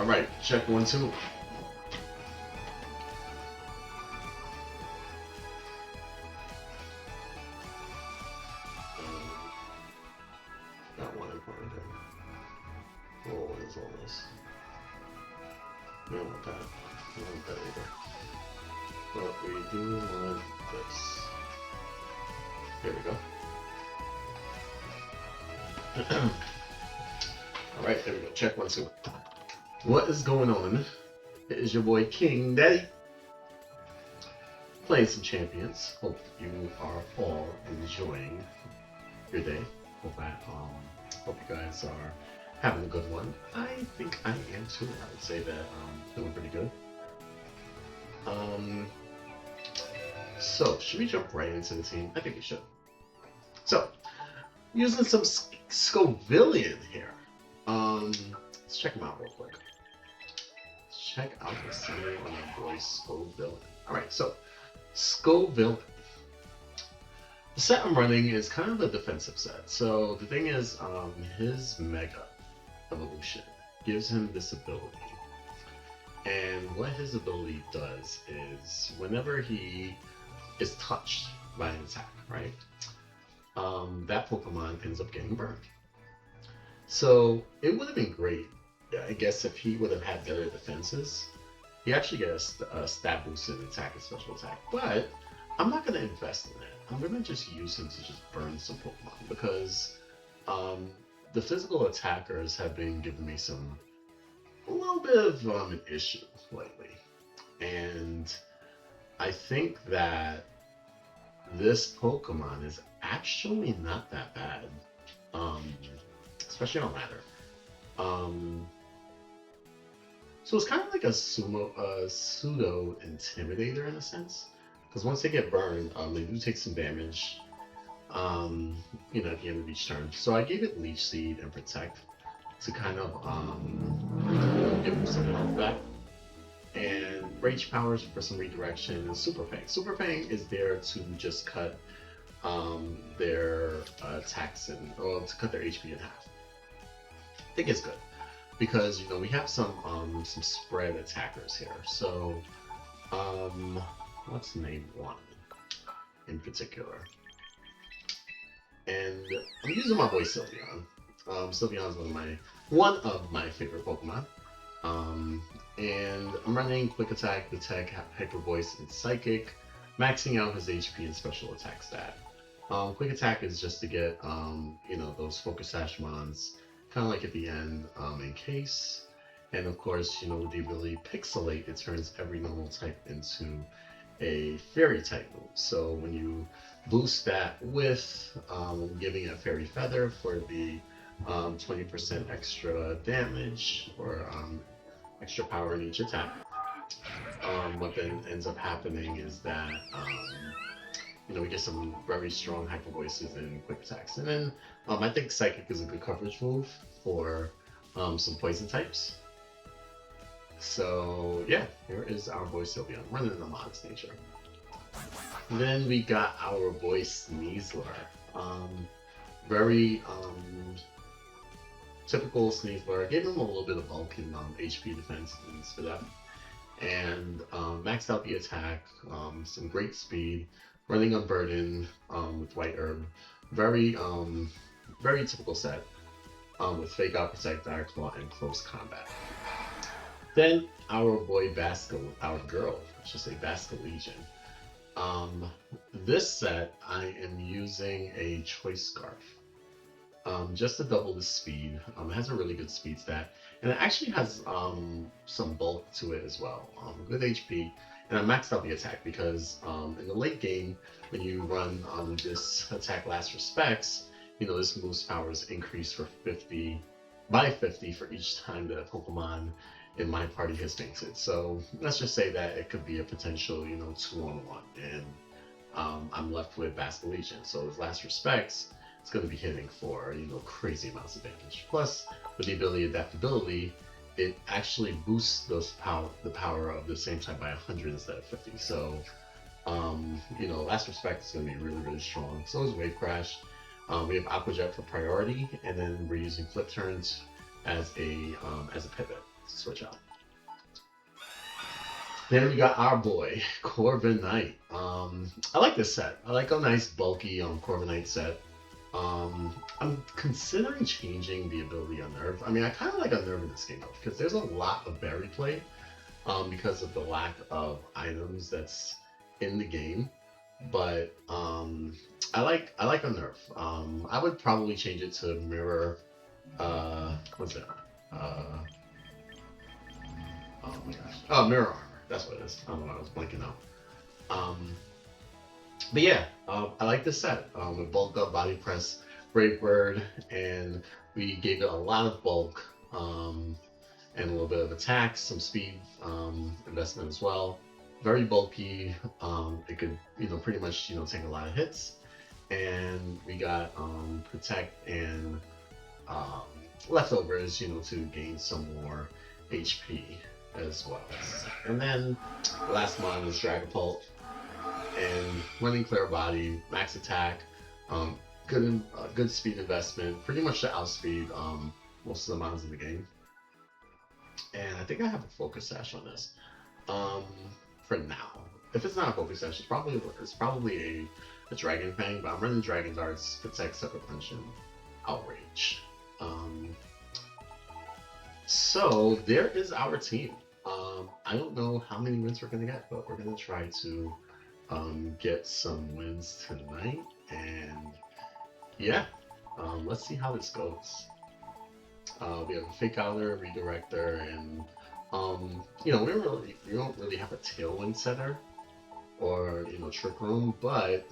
Alright, check 1, 2. Got one important thing. Oh, what is all this? We don't want that. We don't want that either. But we do want this. Here we go. Alright, there we go. Check 1, 2. What is going on? It is your boy King Daddy. Playing some champions. Hope you are all enjoying your day. Hope you guys are having a good one. I think I am too. I would say that doing pretty good. So should we jump right into the team? I think we should. So using some scovillian here. Let's check them out real quick. Check out the team on our boy Scovillian. Alright, so Scovillian. The set I'm running is kind of a defensive set. So the thing is, his Mega Evolution gives him this ability. And what his ability does is whenever he is touched by an attack, right? That Pokemon ends up getting burned. So it would have been great, I guess, if he would have had better defenses. He actually gets a stat boost in attack and special attack, but I'm not going to invest in that. I'm going to just use him to just burn some Pokemon because the physical attackers have been giving me a little bit of an issue lately. And I think that this Pokemon is actually not that bad, especially on ladder. So it's kind of like a pseudo intimidator in a sense, because once they get burned, they do take some damage, at the end of each turn. So I gave it Leech Seed and Protect to kind of give them some health back. And Rage Powers for some redirection, and Super Fang. Super Fang is there to just cut their attacks to cut their HP in half. I think it's good because we have some spread attackers here. So let's name one in particular. And I'm using my boy Sylveon. Sylveon is one of my favorite Pokemon. And I'm running Quick Attack, Protect, Hyper Voice, and Psychic, maxing out his HP and special attack stat. Quick Attack is just to get those Focus Sash mons, kind of like at the end in case. And of course, with the ability Pixelate, it turns every normal type into a fairy type move. So when you boost that with giving a Fairy Feather for the 20% extra damage or extra power in each attack, what then ends up happening is that we get some very strong Hyper Voices and Quick Attacks. And then I think Psychic is a good coverage move for some poison types. So yeah, here is our boy Sylveon running in a modest nature. Then we got our boy Sneasler. Very typical Sneasler. Gave him a little bit of bulk in HP defense for that. And maxed out the attack, some great speed, running Unburden with White Herb. Very typical set with Fake Out, Protect, Dire Claw, and Close Combat. Then our boy Basculegion. This set I am using a Choice Scarf. Just to double the speed. It has a really good speed stat, and it actually has some bulk to it as well. Good HP, and I maxed out the attack because in the late game, when you run this attack last respects, this move's power is increased by 50 for each time that a Pokemon in my party has fainted. So let's just say that it could be a potential 2-on-1, and I'm left with Basculegion. So his last respects, it's going to be hitting for crazy amounts of damage. Plus, with the ability Adaptability, it actually boosts the power of the same type by 100 instead of 50. So last respect is going to be really, really strong. So is Wave Crash. We have Aqua Jet for priority, and then we're using Flip Turns as a pivot. switch out. Then we got our boy, Corviknight. I like this set. I like a nice bulky Corviknight set. I'm considering changing the ability on Nerve. I mean, I kind of like on Nerve in this game though, because there's a lot of berry play because of the lack of items that's in the game. But I like a Nerve. I would probably change it to Mirror. What's that? Oh my gosh. Oh, Mirror Armor. That's what it is. I don't know. I was blanking out. But yeah, I like this set. With bulk up, body press, Brave Bird, and we gave it a lot of bulk and a little bit of attack, some speed investment as well. Very bulky. It could, pretty much, take a lot of hits. And we got protect and leftovers, to gain some more HP as well. And then last one is Dragapult. And running clear body, max attack, good speed investment, pretty much to outspeed most of the mons in the game. And I think I have a focus sash on this for now. If it's not a focus sash, it's probably a Dragon Fang, but I'm running Dragon Darts, Protect, Sucker Punch, and Outrage. So there is our team. I don't know how many wins we're gonna get, but we're gonna try to get some wins tonight, and yeah, let's see how this goes. We have a Fake Outer, Redirector, and we don't really have a Tailwind setter or Trick Room, but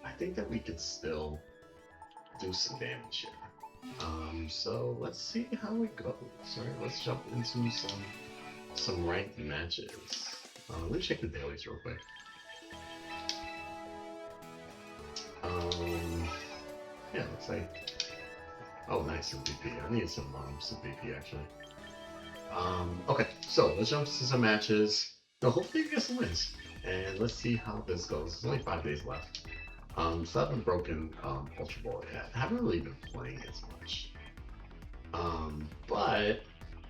I think that we could still do some damage here. So let's see how it goes. All right, let's jump into some ranked matches. Let me check the dailies real quick. Yeah, looks like. Oh, nice, some BP. I need some BP actually. Okay, so let's jump to some matches. No, hopefully we get some wins, and let's see how this goes. There's only 5 days left. So I haven't broken Ultra Ball yet. I haven't really been playing as much. But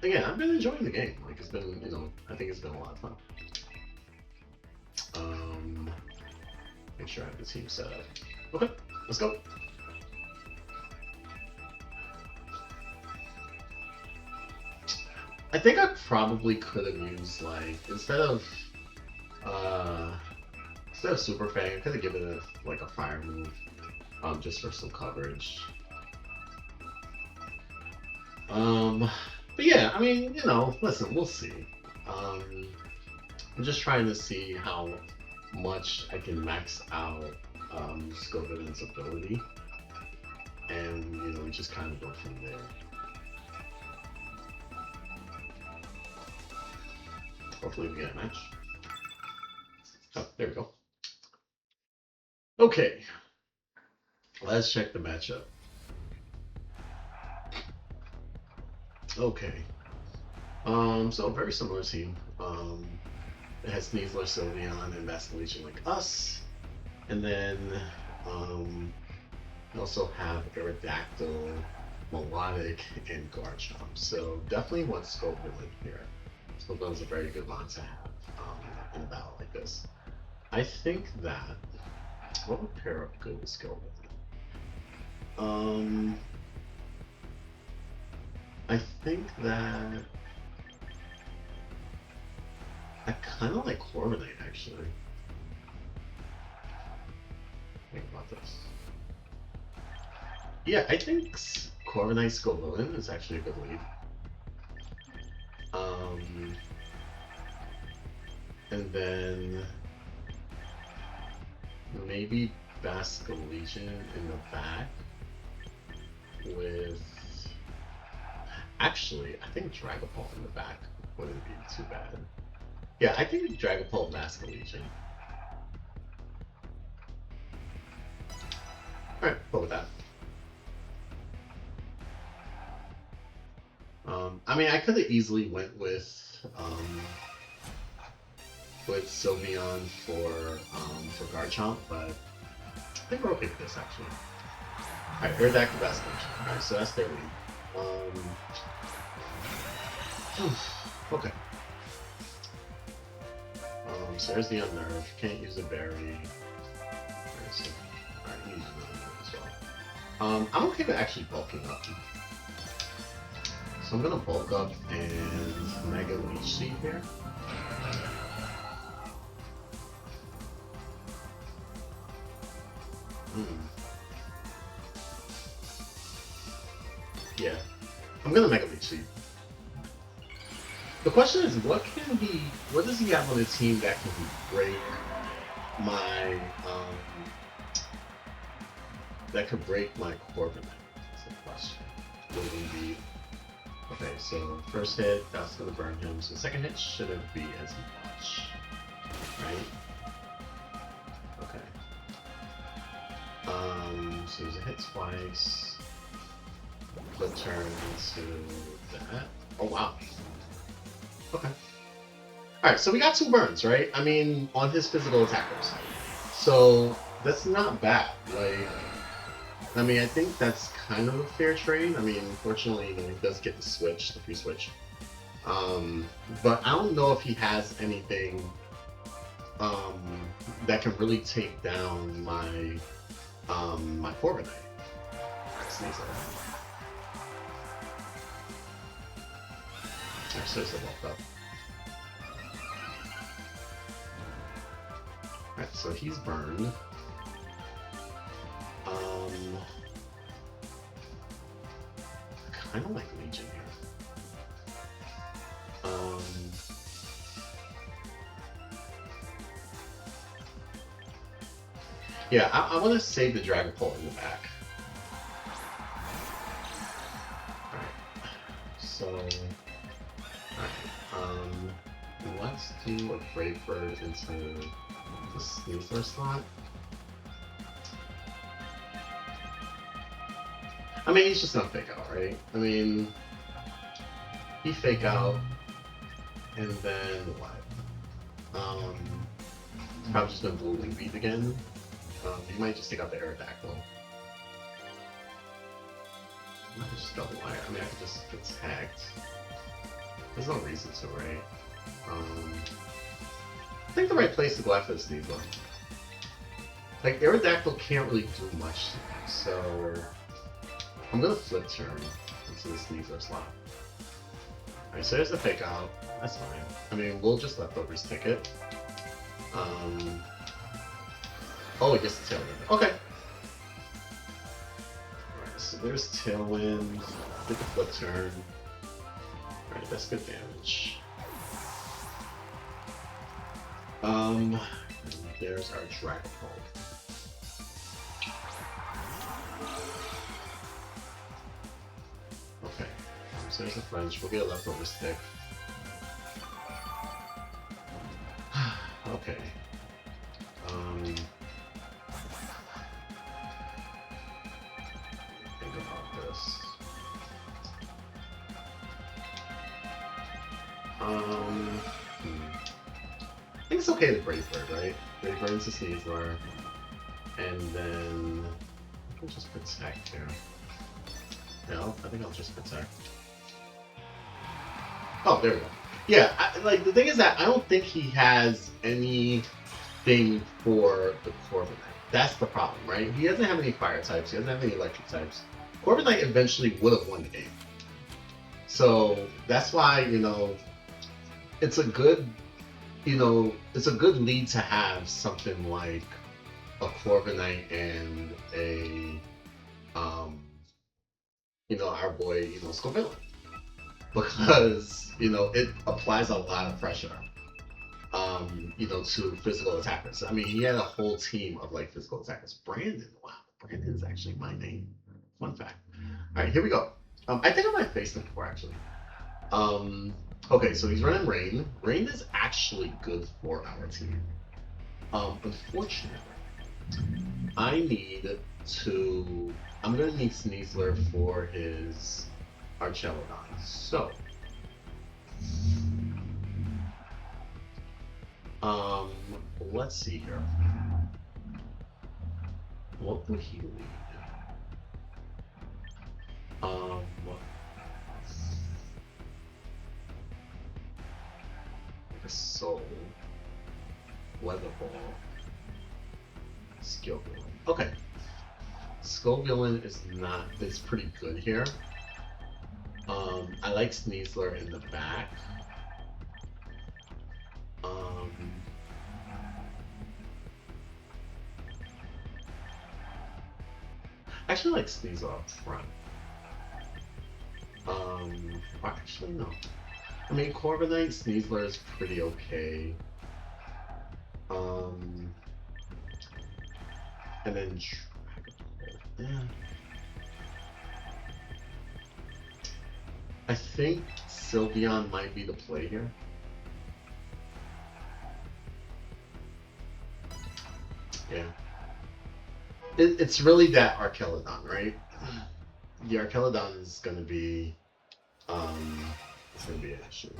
again, I've been enjoying the game. Like it's been, I think it's been a lot of fun. Make sure I have the team set up. Okay, let's go. I think I probably could have used instead of Super Fang, I could have given it a fire move, just for some coverage. But yeah, I mean, listen, we'll see. I'm just trying to see how much I can max out Scovillian's ability, and we just kind of go from there. Hopefully we get a match. Oh, there we go. Okay, let's check the matchup. Okay, so very similar team. It has Sneasler, Sylveon, and Basculegion like us. And then we also have Aerodactyl, Melodic, and Garchomp. So definitely want Scovillian here. Scovillion's a very good line to have in a battle like this. I think that what would pair up good with Scovillian? I think that I kind of like Corviknight actually. Think about this. Yeah, I think Corviknight Scovillian is actually a good lead. And then maybe Basculegion in the back with. Actually, I think Dragapult in the back wouldn't be too bad. Yeah, I think Dragapult, Basculegion. Alright, go with that. I mean, I could have easily went with Sylveon for Garchomp, but I think we're okay with this actually. Alright, we're back to Basculegion. Alright, so that's their lead. Okay. So there's the unnerve. Can't use a berry. Alright, so, alright, he uses the unnerve as well. I'm okay with actually bulking up. So I'm gonna bulk up and Mega Leech Seed here. Yeah, I'm gonna Mega Leech Seed. The question is, what does he have on his team that can break my, that could break my Corviknight? That's the question. Living Bead. Okay, so first hit, that's gonna burn him. So second hit shouldn't be as much, right? Okay. So there's a hit twice. Flip turn into that. Oh wow. Okay. Alright, so we got 2 burns, right? I mean, on his physical attackers. So that's not bad. Like, I mean, I think that's kind of a fair trade. I mean, unfortunately, he does get the switch, the free switch. But I don't know if he has anything that can really take down my my Corviknight. Alright, sneeze that. I'm seriously woke up. Alright, so he's burned. I kind of like Legion here. Yeah, I want to save the Dragon Pole in the back. Alright, so... Alright, let's do a Brave Bird into the Sneasler slot. I mean, he's just gonna fake out, right? I mean, he fake out, and then what? Probably just gonna Dueling Beat again. He might just take out the Aerodactyl. I might just double wire. I mean, I could just attack. There's no reason to, right? I think the right place to go after this Sneasler. Like, Aerodactyl can't really do much to me, so I'm gonna flip turn into the Sneasler slot. Alright, so there's the fake out. That's fine. I mean, we'll just leftovers pick it. Oh, it gets the Tailwind. Okay. Alright, so there's Tailwind. Get the flip turn. Alright, that's good damage. And there's our Dragon Pole. Okay, so there's the French. We'll get a leftover stick. Okay. Think about this. I think it's okay to Brave Bird, right? Brave Bird into Sneasler, and then I can just protect here. Yeah, I think I'll just protect. Oh, there we go. Yeah, like the thing is that I don't think he has anything for the Corviknight. That's the problem, right? He doesn't have any fire types. He doesn't have any electric types. Corviknight eventually would have won the game. So that's why, it's a good, it's a good lead to have something like a Corviknight and a, our boy, Scovillian. Because, it applies a lot of pressure, to physical attackers. I mean, he had a whole team of, physical attackers. Brandon, wow. Brandon is actually my name. Fun fact. All right, here we go. I think I might face him before, actually. Okay, so he's running Rain. Rain is actually good for our team. Unfortunately, I'm gonna need Sneasler for his Archelodon. So, let's see here. What would he lead? Soul. Weather Ball. Skill Villain. Okay. Scovillian is pretty good here. I like Sneasler in the back. I actually like Sneasler up front. Actually no. I mean, Corviknight, Sneasler is pretty okay. And then yeah. I think Sylveon might be the play here. Yeah. It's really that Archelodon, right? The Archelodon is gonna be it's gonna be an issue.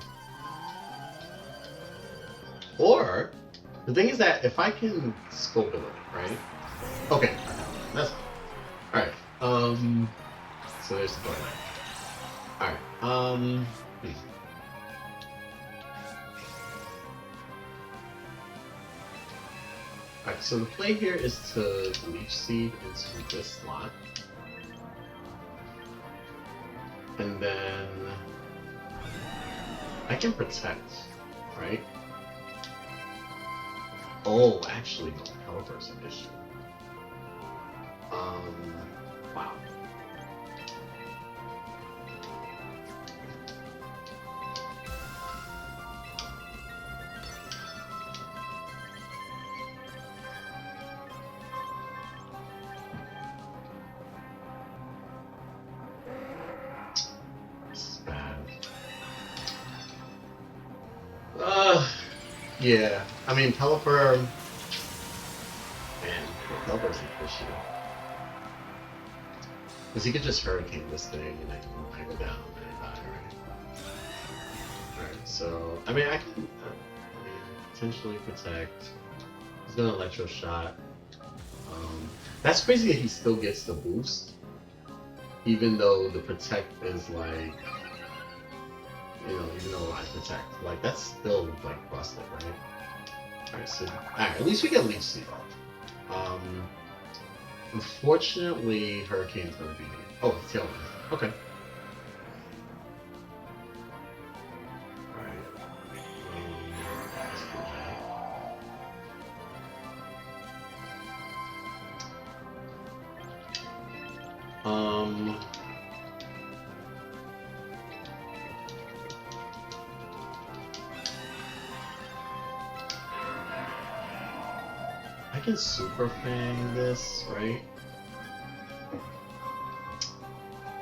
Or the thing is that if I can scope it, right? Okay, that's alright. So there's the point. Alright. Alright, so the play here is to Leech Seed into this slot. And then I can protect, right? Oh, actually, no, Pelipper's an issue. Wow. Yeah. I mean, Pelipper... Man, Pelipper's an issue. Because he could just Hurricane this thing, and I go down and die, right? Alright, so... I mean, I can... potentially protect. He's gonna Electro Shot. That's crazy that he still gets the boost. Even though the Protect is like... even though I protect, like that's still like busted, right? Alright, so at least we get Leech Seed off. Unfortunately, Hurricane's gonna be Tailwind. Okay. Alright. Let's do that. I can Super Fang this, right?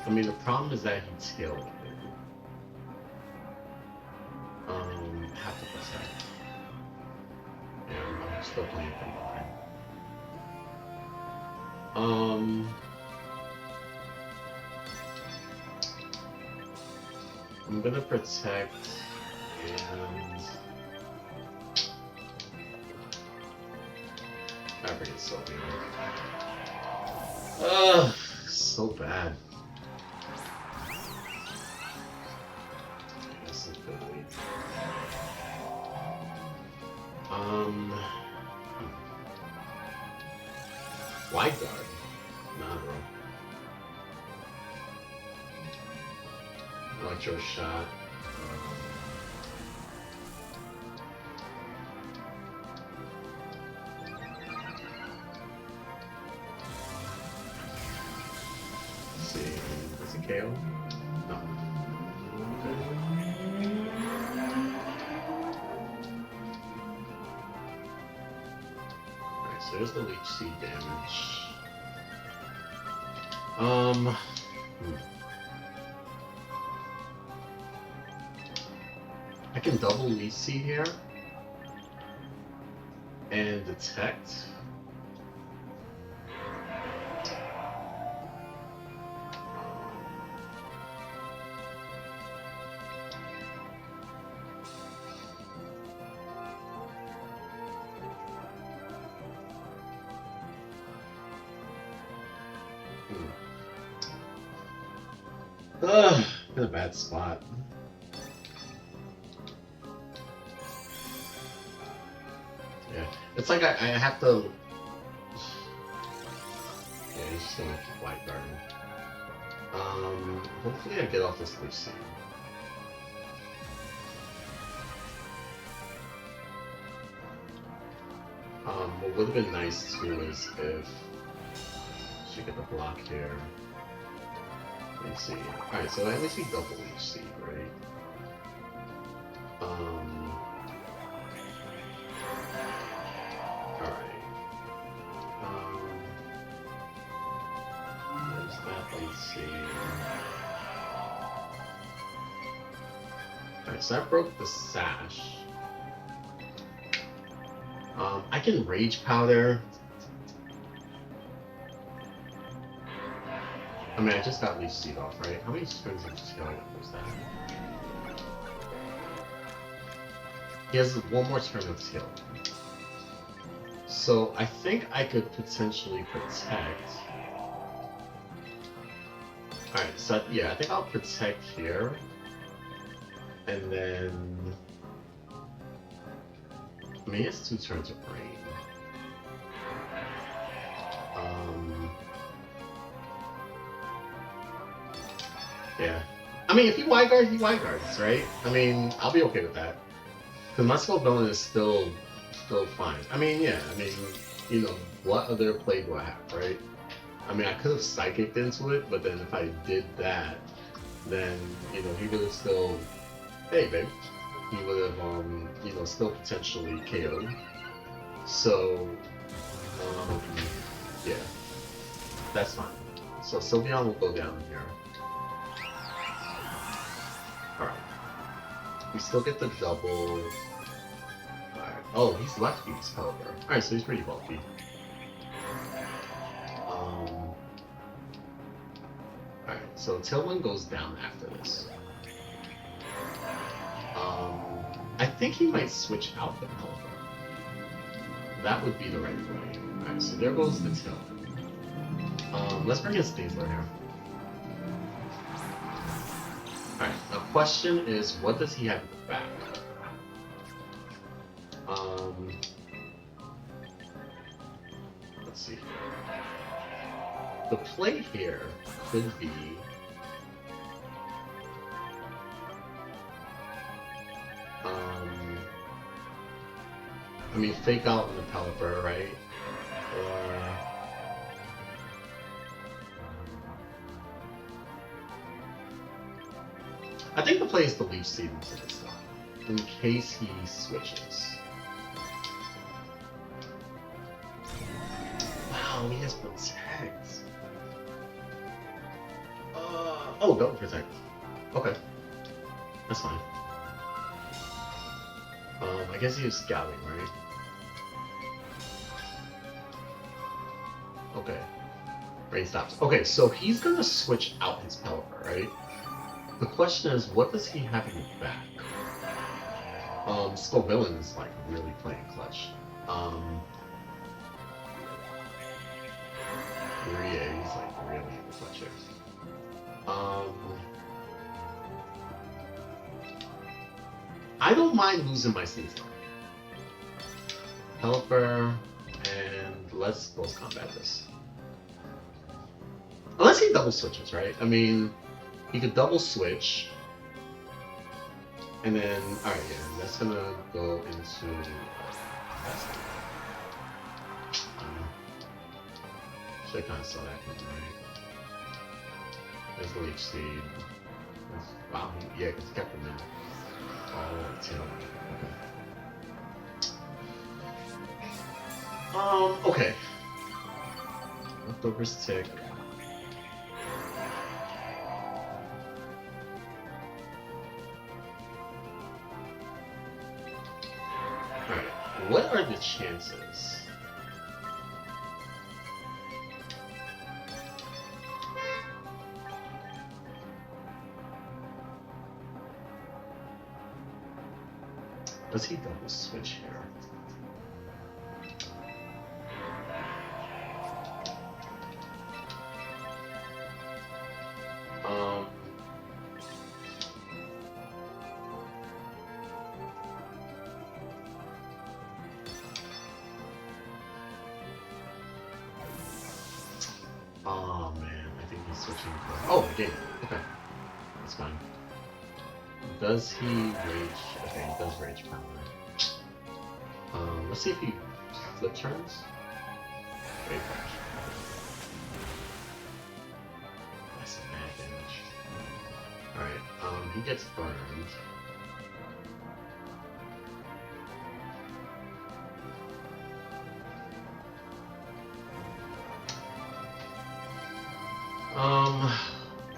I mean, the problem is that he tailed it. Have to protect. Yeah, I'm still playing for mine. I'm gonna protect and I forget Sylveon. Ugh, so bad. This is good lead. Wide guard. Nah, bro. Electro Shot. Let's see. Is it KO? No. Okay. Alright, so there's the Leech Seed damage. I can double Leech Seed here and detect. Ugh, in a bad spot. Yeah, it's like I have to. Yeah, he's just gonna keep white guarding. Hopefully I get off this leaf seed. What would have been nice too is if she get the block here. Let me see. Alright, so at least we double leaf seed, right? Alright. There's that, let's see. Alright, so I broke the sash. I can Rage Powder. I mean, I just got Leaf Seed off, right? How many turns of Tailwind was that? He has one more turn of Tailwind. So I think I could potentially protect. Alright, so yeah, I think I'll protect here. And then... I mean, he has 2 turns of rain. Yeah. I mean, if he wide guards, he wide guards, right? I mean, I'll be okay with that. Because my scovillian is still fine. I mean, yeah, I mean, you know, what other play do I have, right? I mean, I could have psychicked into it, but then if I did that, then, you know, he would have still, hey, babe, he would have, you know, still potentially KO'd. So, yeah, that's fine. So Sylveon will go down here. Alright. We still get the double. Alright. Oh, he's left beats, however. Alright, so he's pretty bulky. Alright, so Tailwind goes down after this. I think he might switch out the Pelipper. That would be the right play. Alright, so there goes the Tailwind. Let's bring in Sneasler here. Alright, the question is, what does he have in the back? Let's see. The play here could be... I mean, fake out on the Pelipper, right? Or... I think the play is to Leaf Seed into this stuff, in case he switches. Wow, he has Protect. Oh, double Protect. Okay. That's fine. I guess he was scouting, right? Okay. Rain stops. Okay, so he's gonna switch out his Pelipper, right? The question is, what does he have in the back? Scovillian is like really playing clutch. Yeah, he's like really in the clutch here. I don't mind losing my Sneasler. Pelipper, and let's close combat this. Unless he double switches, right? I mean, he could double switch, and then, alright, yeah, that's gonna go into should I kind of saw that coming, right? There's the Leech Seed. Wow, yeah, because he kept him in. Oh, tail. Okay. Okay. Leftovers tick. Alright, what are the chances? Does he double switch here? switching. Oh, game. Okay, that's fine. Does he rage? Okay, he does rage power. Let's see if he flip turns. Wave crash. That's mad damage. Alright, he gets burned.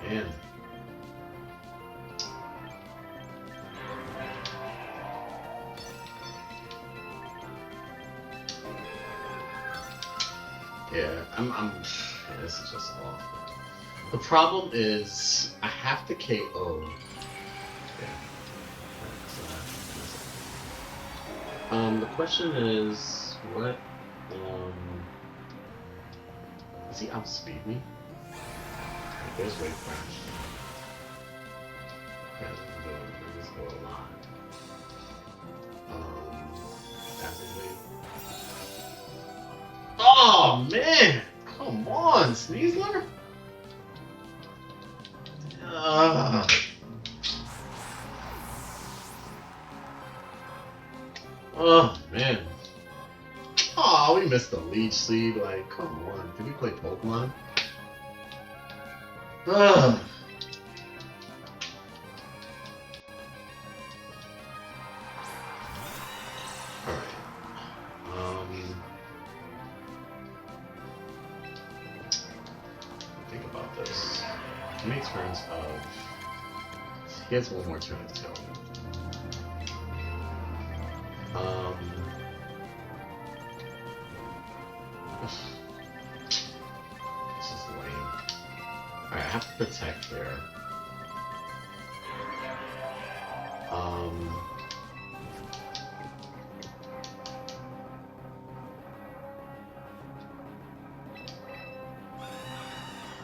Man. Yeah, yeah, this is just awful. The problem is, I have to KO. Yeah. The question is, what, does he outspeed me? There's wave crash. Okay, this go a lot. Acid wave. Oh man! Come on, Sneasler! Oh man. Oh, we missed the leech seed. Like, come on. Did we play Pokemon? Ugh. Alright. Think about this. How many turns of... He has one more turn of Tailwind. This is lame. Alright, I have to protect here.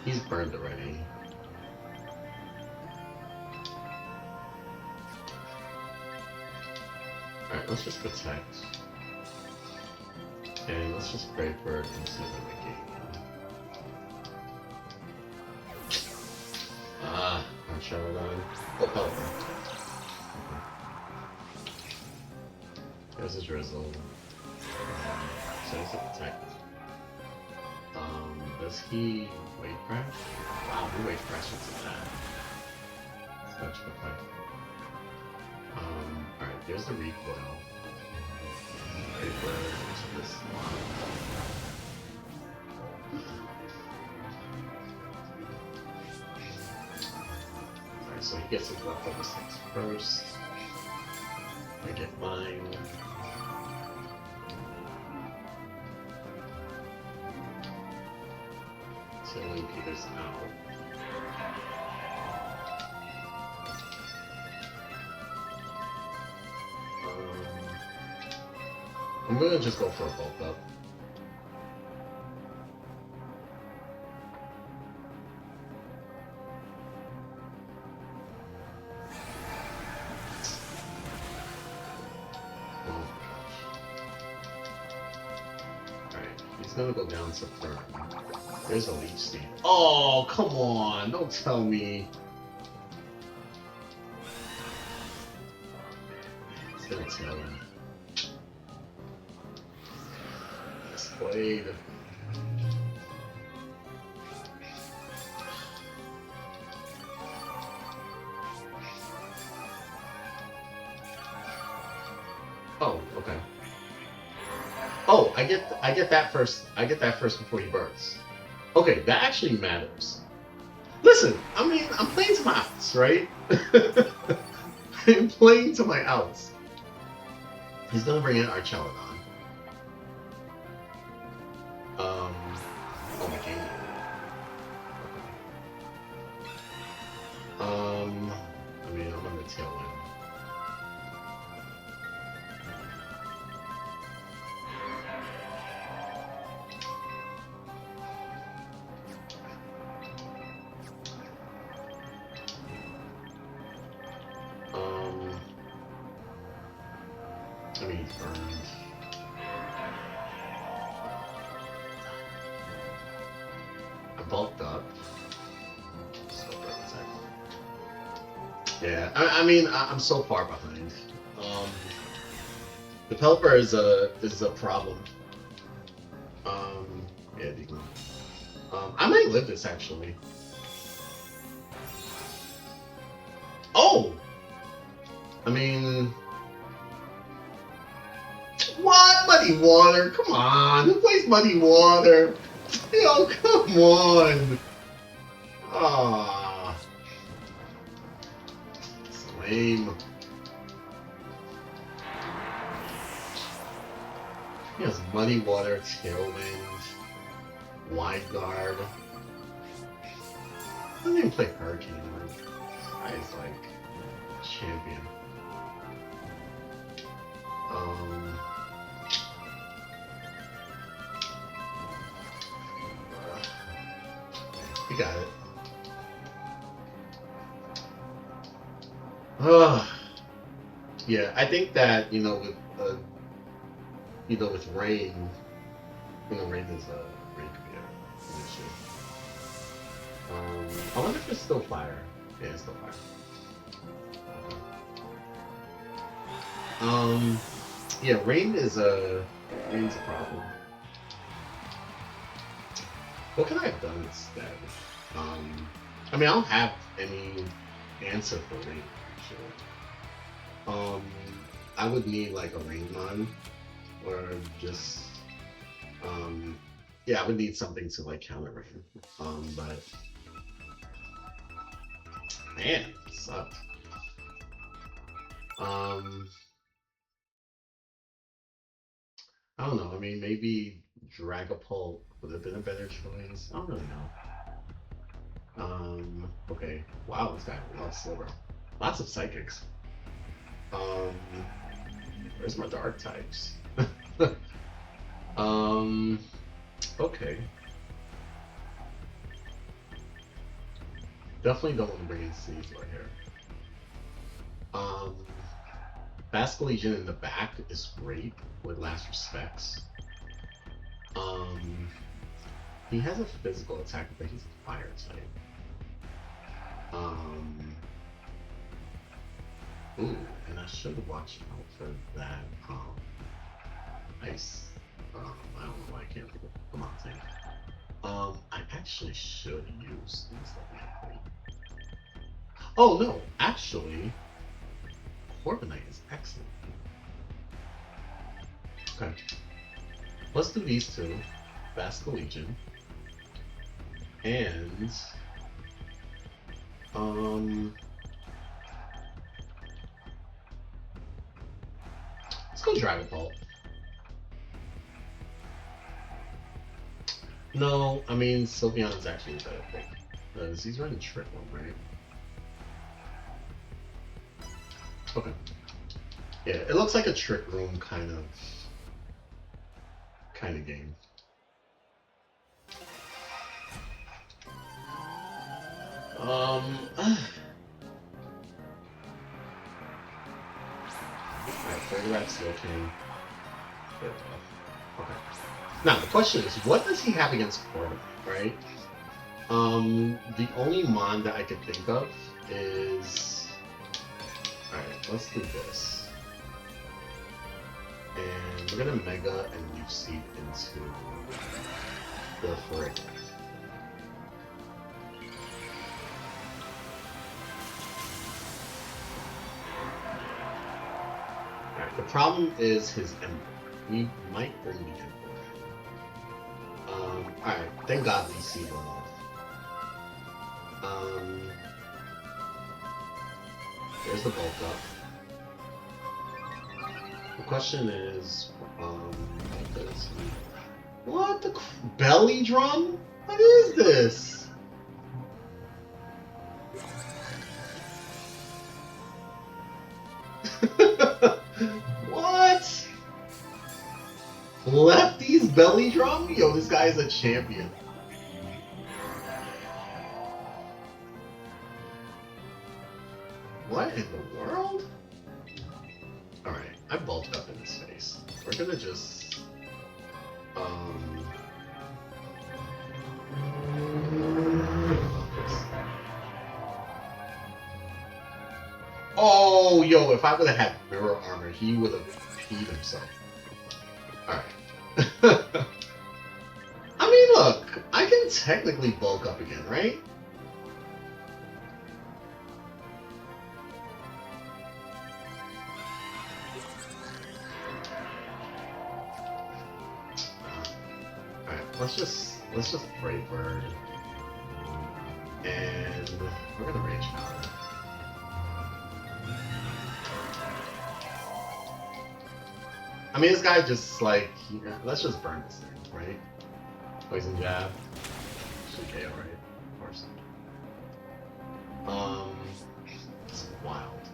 He's burned already. Alright, let's just protect. And let's just Brave Bird instead of Mickey. Our Charladon. Oh, Pelipper. Okay. There's a Drizzle. So he's a protect. Does he wave crash? Wow, he wave crash into that. Such a fight. Alright, there's the recoil. Brave Bird into this one. Alright, so he gets his leftover 6 first. I get mine. Tilling Peters out. I'm gonna just go for a bulk up. Alright, he's gonna go down to Fern. There's a leech seed. Oh, come on! Don't tell me. It's gonna tell me. Played. Oh, okay. Oh, I get that first. I get that first before he burns. Okay, that actually matters. Listen, I mean, I'm playing to my outs, right? I'm playing to my outs. He's gonna bring in our Charladon. Oh my game. I mean, I'm on the Tailwind. I mean, he's burned. I bulked up. Yeah, I mean, I'm so far behind. Um, developer is a problem. Yeah, Deacon. I might live this actually. Oh, I mean, what? Muddy Water? Come on, who plays Muddy Water? Yo, come on. Ah, it's lame. He has Muddy Water, Tailwind, Wide Guard. Doesn't even play Hurricane. Guy's like champion. Um, you got it. Yeah, I think that with Rain, Rain is Rain could be an issue. I wonder if it's still fire. Yeah, it's still fire. Yeah, Rain's a problem. What can I have done instead? I mean, I don't have any answer for Rain, actually. I would need like a Rainmon, or just, yeah, I would need something to like counter Rain. But man, it sucked. I don't know. I mean, maybe Dragapult would have been a better choice. I don't really know. Okay. Wow, this guy loves silver. Lots of psychics. Um, where's my dark types? um, okay. Definitely don't want to bring in Caesar here. Um, Legion in the back is great with last respects. He has a physical attack, but he's a fire type. Ooh, and I should watch out for that. Ice. I don't know why I can't come on thing. I actually should use things like that. Oh no, actually, Corviknight is excellent. Okay, let's do these two, Legion, and let's go Dragon Ball. No, I mean Sylveon is actually a better pick because he's running Trick Room, right? Okay. Yeah, it looks like a Trick Room kind of game. Alright, Third Steel King. Okay. Now the question is, what does he have against Corviknight, right? The only mon that I could think of is, alright, let's do this. And we're gonna Mega and Leaf Seed into the Frick. Alright, the problem is his Ember. We might bring the Ember. Alright, thank God Leaf Seed went off. There's the bulk up. The question is, what does he... What the belly drum? What is this? What? Lefty's belly drum? Yo, this guy is a champion. What in the world? Alright, I bulked up in his face. We're gonna just... yo, if I would have had mirror armor, he would have peed himself. Alright. I mean, look, I can technically bulk up again, right? Alright, let's just Brave Bird. And we're gonna Rage Powder. I mean, this guy just like, let's just burn this thing, right? Poison Jab. Should KO, right? Of course. It's wild.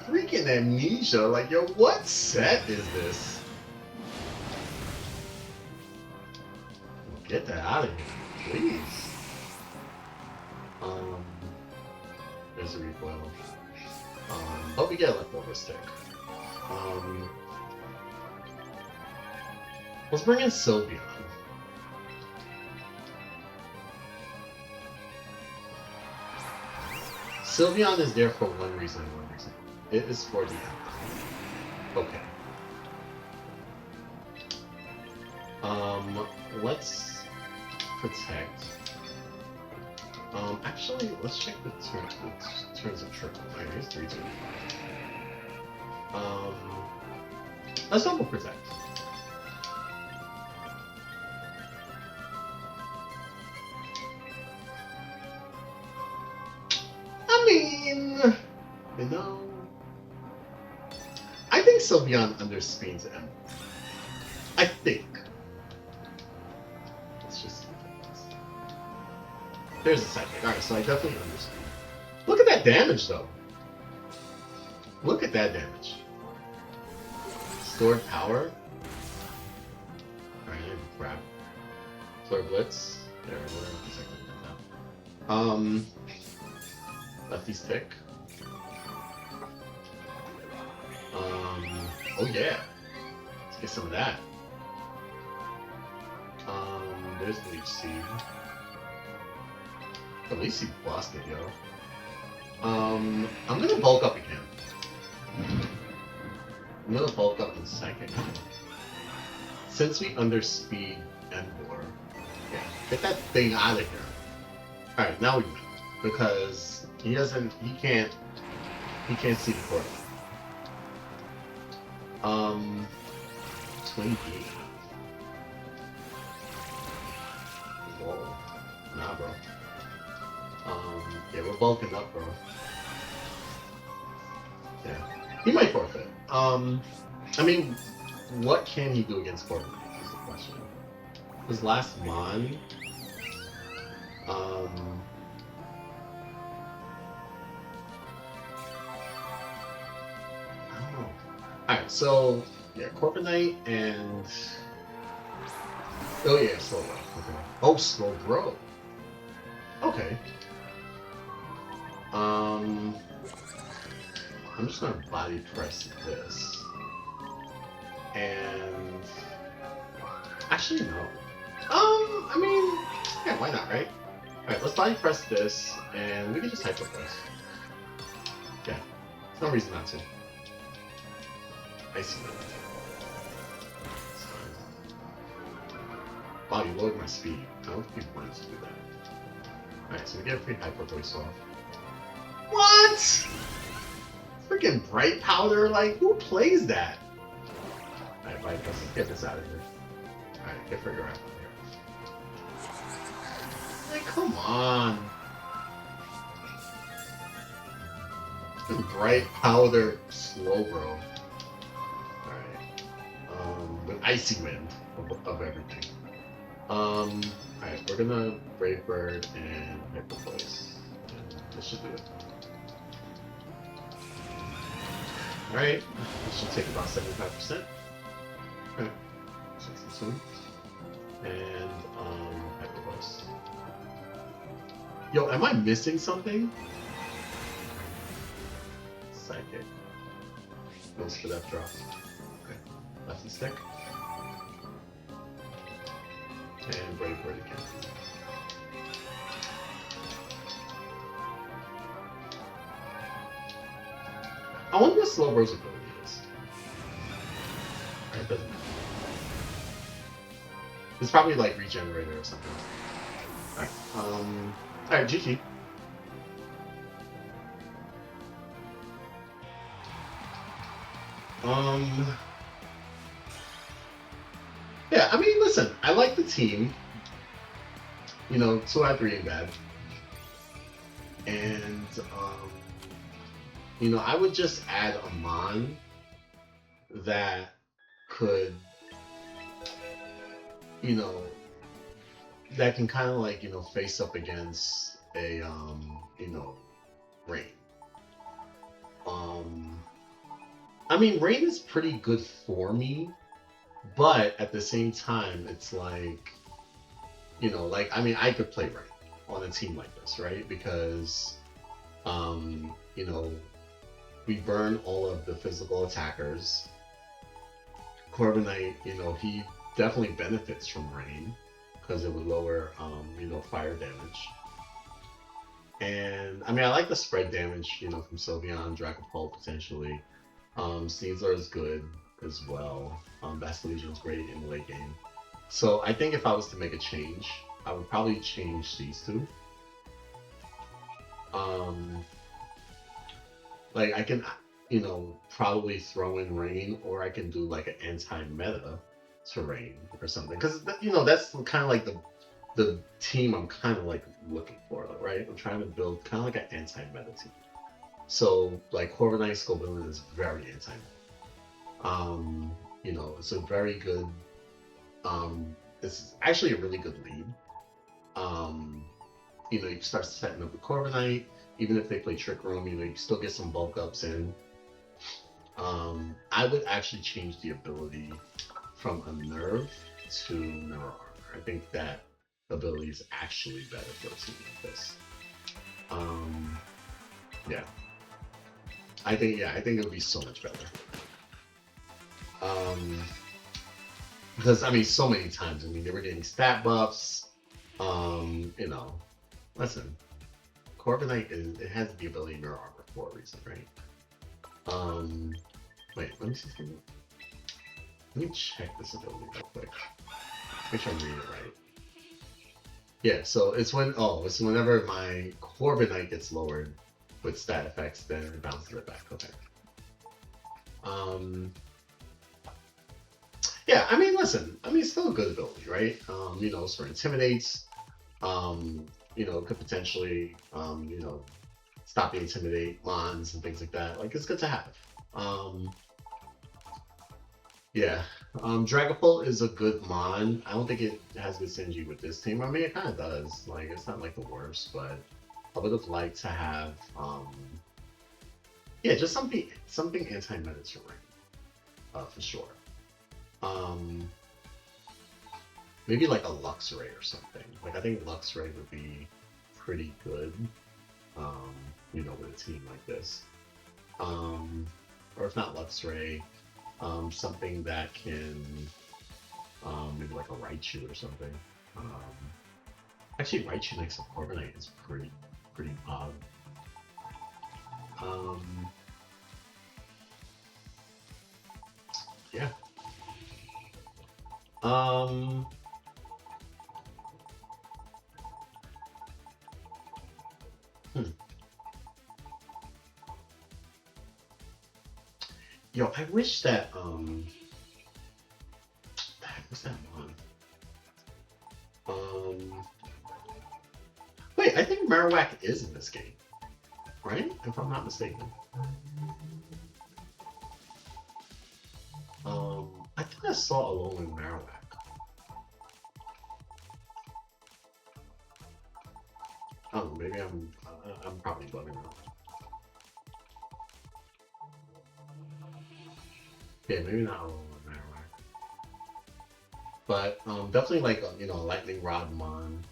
Freaking Amnesia, like, yo, what set is this? Get that out of here, please. There's a recoil. Hope we get a leftover stick. Let's bring in Sylveon. Sylveon is there for one reason and one reason. It is for the okay. Let's protect. Actually, let's check the turns of triple. Alright, here's 3-2. Let's double protect. I mean, you know, I think Sylveon underspeeds M. I think. Let's just see what happens. There's a psychic. Alright, so I definitely underspeed. Look at that damage, though. Look at that damage. Stored power. Alright, grab. Flare Blitz. There, we're now. Lefty's Tick. Oh yeah. Let's get some of that. There's Leech Seed. At least he lost it, yo. I'm gonna bulk up again. I'm gonna bulk up in Psychic. Since we underspeed Endor, yeah, get that thing out of here. Alright, now we win. Because he can't see the court. Twin Beam. Whoa. Nah, bro. Yeah, we're bulking up, bro. Yeah. He might forfeit. I mean, what can he do against Corbin is the question. His last Mon, I don't know. Alright, so, yeah, Corviknight and... Oh yeah, Slow Grow. Okay. Oh, Slow Grow. Okay. I'm just gonna body press this. And... Actually, no. I mean, yeah, why not, right? Alright, let's body press this, and we can just Hyper Press. Yeah, there's no reason not to. Icy Wind. Wow, you lowered my speed. I don't think people wanted to do that. Alright, so we get a free Hyper Voice off. What? Freaking Bright Powder? Like, who plays that? Alright, Bright Powder, let's get this out of here. Alright, get Frigger out of here. Like, come on. Bright Powder Slowbro. Alright. With Icy Wind of everything. Alright, we're gonna Brave Bird and Hyper Voice. And this should do it. Alright, this should take about 75%. Alright, 62. And, Hyper Voice. Yo, am I missing something? Psychic. No spit up drop. Okay. Lefty stick. And Brave Bird again. I wonder what Slowbro's ability is. Alright, doesn't matter. It's probably like Regenerator or something. Alright, alright, GG. Yeah, I mean, listen, I like the team. You know, 2 out of 3 ain't bad. And, you know, I would just add a Mon that could, you know, that can kind of like, you know, face up against a, you know, Rain. I mean, Rain is pretty good for me, but at the same time, it's like, you know, like, I mean, I could play Rain on a team like this, right? Because, you know, we burn all of the physical attackers. Corviknight, you know, he definitely benefits from Rain because it would lower, you know, fire damage. And I mean, I like the spread damage, you know, from Sylveon, Dragapult potentially. Sneasler is good as well. Basilisk is great in the late game. So I think if I was to make a change, I would probably change these two. Like I can, you know, probably throw in Rain, or I can do like an anti-meta to Rain or something. Because you know that's kind of like the team I'm kind of like looking for, right? I'm trying to build kind of like an anti-meta team. So like Corviknight Scovillian is very anti-meta. You know, it's a very good. It's actually a really good lead. You know, you start setting up the Corviknight. Even if they play Trick Room, you know, you still get some bulk ups in. I would actually change the ability from a Nerve to Mirror Armor. I think that ability is actually better for a team like this. Yeah. I think it would be so much better. Because I mean, so many times. I mean, they were getting stat buffs. You know, listen, Corviknight it has the ability to Mirror Armor for a reason, right? Wait, let me see something. Let me check this ability real quick. Make sure I'm reading it right. Yeah, so it's it's whenever my Corviknight gets lowered with stat effects, then it bounces it back. Okay. Yeah, I mean, listen, I mean, it's still a good ability, right? You know, sort of intimidates. You know, could potentially, you know, stop the intimidate mons and things like that. Like, it's good to have. Yeah. Dragapult is a good mon. I don't think it has good synergy with this team. I mean, it kind of does. Like, it's not like the worst, but I would have liked to have, yeah, just something anti-meta to Rain, for sure. Maybe like a Luxray or something. Like, I think Luxray would be pretty good, you know, with a team like this. Or if not Luxray, something that can, maybe like a Raichu or something. Actually, Raichu next to Corviknight is pretty odd. Yeah. Yo, I wish that what's that one? Wait, I think Marowak is in this game, right? If I'm not mistaken. I think I saw Alolan Marowak. Oh, maybe I'm probably bugging out. Yeah, maybe not Alolan Marowak. But definitely like you know, Lightning Rod Mon.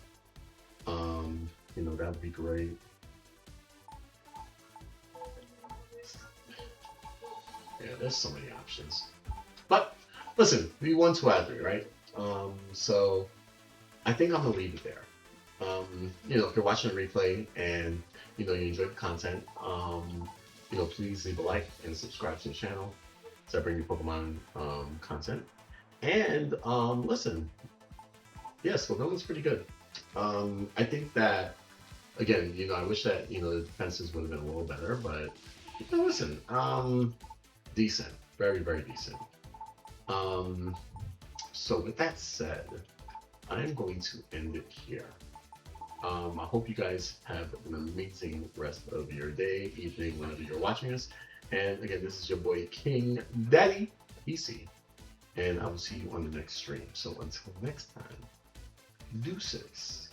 You know, that would be great. Yeah, there's so many options. But listen, we won 2 out of 3, right? So I think I'm gonna leave it there. If you're watching a replay and you enjoyed the content, please leave a like and subscribe to the channel so I bring you Pokemon content. And listen, yeah, Scovillian's pretty good. I think that again, I wish that the defenses would have been a little better, but listen, decent, very very decent. Um, so with that said, I'm going to end it here. I hope you guys have an amazing rest of your day, evening, whenever you're watching this. And again, this is your boy King Daddy PC, and I will see you on the next stream. So until next time, deuces.